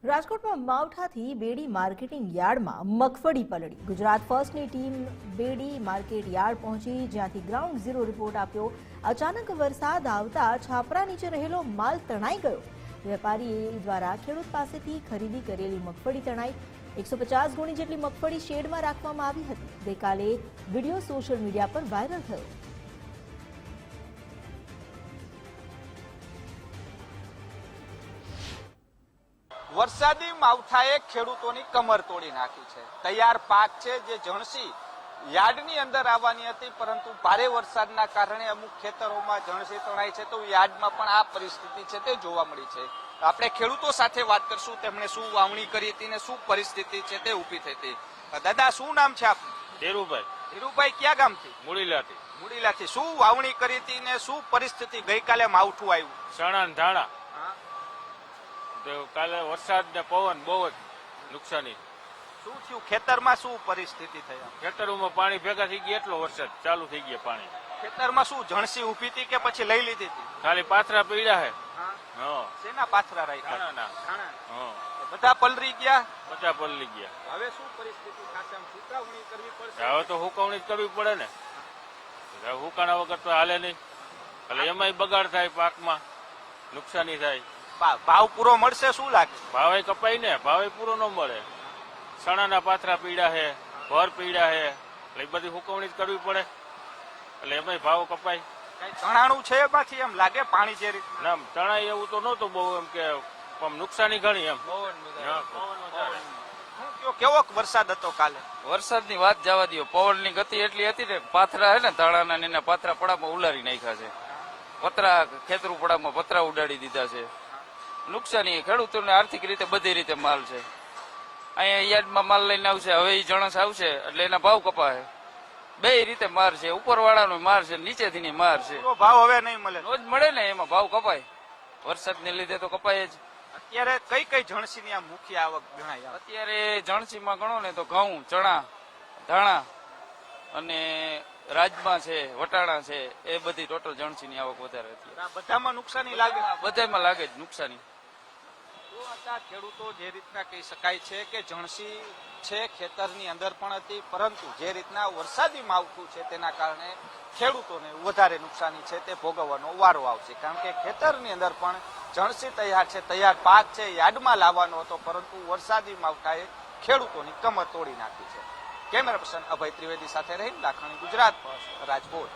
રાજકોટમાં માવઠાથી બેડી માર્કેટિંગ યાર્ડમાં મગફળી પલળી. ગુજરાત ફર્સ્ટની ટીમ બેડી માર્કેટ યાર્ડ પહોંચી, જ્યાંથી ગ્રાઉન્ડ ઝીરો રિપોર્ટ આપ્યો. અચાનક વરસાદ આવતા છાપરા નીચે રહેલો માલ તણાઈ ગયો. વેપારી દ્વારા ખેડૂત પાસેથી ખરીદી કરેલી મગફળી તણાઈ. 150 ગુણી જેટલી મગફળી શેડમાં રાખવામાં આવી હતી. ગઈકાલે વિડીયો સોશિયલ મીડિયા પર વાયરલ થયો. વરસાદી માવઠાએ ખેડૂતોની કમર તોડી નાખી છે. તૈયાર પાક છે જે જણસી યાર્ડની અંદર આવવાની હતી, પરંતુ ભારે વરસાદના કારણે અમુક ખેતરોમાં જણસી તણાઈ છે, તો યાર્ડમાં પણ આ પરિસ્થિતિ છે તે જોવા મળી છે. આપણે ખેડૂતો સાથે વાત કરશું, તેમણે શું વાવણી કરી હતી ને શું પરિસ્થિતિ છે તે ઊભી થઈ હતી. દાદા, શું નામ છે આપનું? ધીરુભાઈ. ધીરુભાઈ, ક્યાં ગામથી? મુડીલાથી. મુડીલાથી. શું વાવણી કરી હતી ને શું પરિસ્થિતિ? ગઈકાલે માવઠું આવ્યું, ચણા ને ધાણા, તો કાલે વરસાદ ને પવન બહુ જ નુકસાની. શું થયું ખેતરમાં? શું પરિસ્થિતિ થઈ? ખેતરોમાં પાણી ભેગા થઈ ગયા, એટલો વરસાદ ચાલુ થઈ ગયા. પાણી ખેતરમાં શું જણસી ઊભી હતી કે પછી લઈ લીધી હતી? ખાલી પાથરા પીડ્યા હે. શેના પાથરા રાખ્યા? ધાણા. બધા પલરી ગયા, બધા પલળી ગયા. હવે શું પરિસ્થિતિ થશે? આમ સુકાવણી કરવી પડશે. હવે તો હુકવણી જ કરવી પડે ને. હુકાણા વગર તો હાલે નહીં. એટલે એમાંય બગાડ થાય, પાકમાં નુકસાની થાય. ભાવ પૂરો મળશે શું લાગે? ભાવે કપાય ને, ભાવે પૂરો ન મળે. ચણાના પાથરા પીડા હે, ભર પીડા હે, એટલે એ બધી હુકવણી જ કરવી પડે. એટલે એમાંય ભાવ કપાય. કઈ ચણાણું છે એમાંથી? એમ લાગે પાણી જે રીતે ના, ચણા એવું તો નહોતું બહુ, એમ કે નુકસાની ઘણી. એમ કેવો વરસાદ હતો કાલે? વરસાદની વાત જવા દો, પવનની ગતિ એટલી હતી ને, પાથરા હે ને ધાણાના એના પાથરા પડામાં ઉલારી નાખ્યા છે. પતરા ખેતરું પડામાં પતરા ઉડાડી દીધા છે. નુકસાની ખેડૂતોને આર્થિક રીતે બધી રીતે માલ છે. અહીંયા યાર્ડમાં માલ લઈને આવશે, હવે એ જણસ આવશે એટલે એના ભાવ કપાય. બે રીતે માર છે, ઉપરવાળાનો માર છે, નીચેથી માર છે. ભાવ હવે નહીં મળે. રોજ મળે ને, એમાં ભાવ કપાય. વરસાદને લીધે તો કપાય જ. અત્યારે કઈ કઈ જણસીની આ મુખ્ય આવક ગણાય? અત્યારે જણસીમાં ગણો ને તો ઘઉં, ચણા, ધાણા અને રાજમા છે, વટાણા છે, એ બધી ટોટલ જણસીની આવક વધારે હતી. બધામાં નુકસાની લાગે? બધામાં લાગે જ નુકસાની. ખેડૂતો જે રીતના કહી શકાય છે કે જણસી છે ખેતરની અંદર પણ હતી, પરંતુ જે રીતના વરસાદી માવઠું છે તેના કારણે ખેડૂતોને વધારે નુકસાની છે તે ભોગવવાનો વારો આવશે. કારણ કે ખેતરની અંદર પણ જણસી તૈયાર છે, તૈયાર પાક છે, યાર્ડમાં લાવવાનો હતો, પરંતુ વરસાદી માવઠાએ ખેડૂતોની કમર તોડી નાખી છે. કેમેરા પર્સન અભય ત્રિવેદી સાથે રહીમ લાખાણી, ગુજરાત ફર્સ્ટ, રાજકોટ.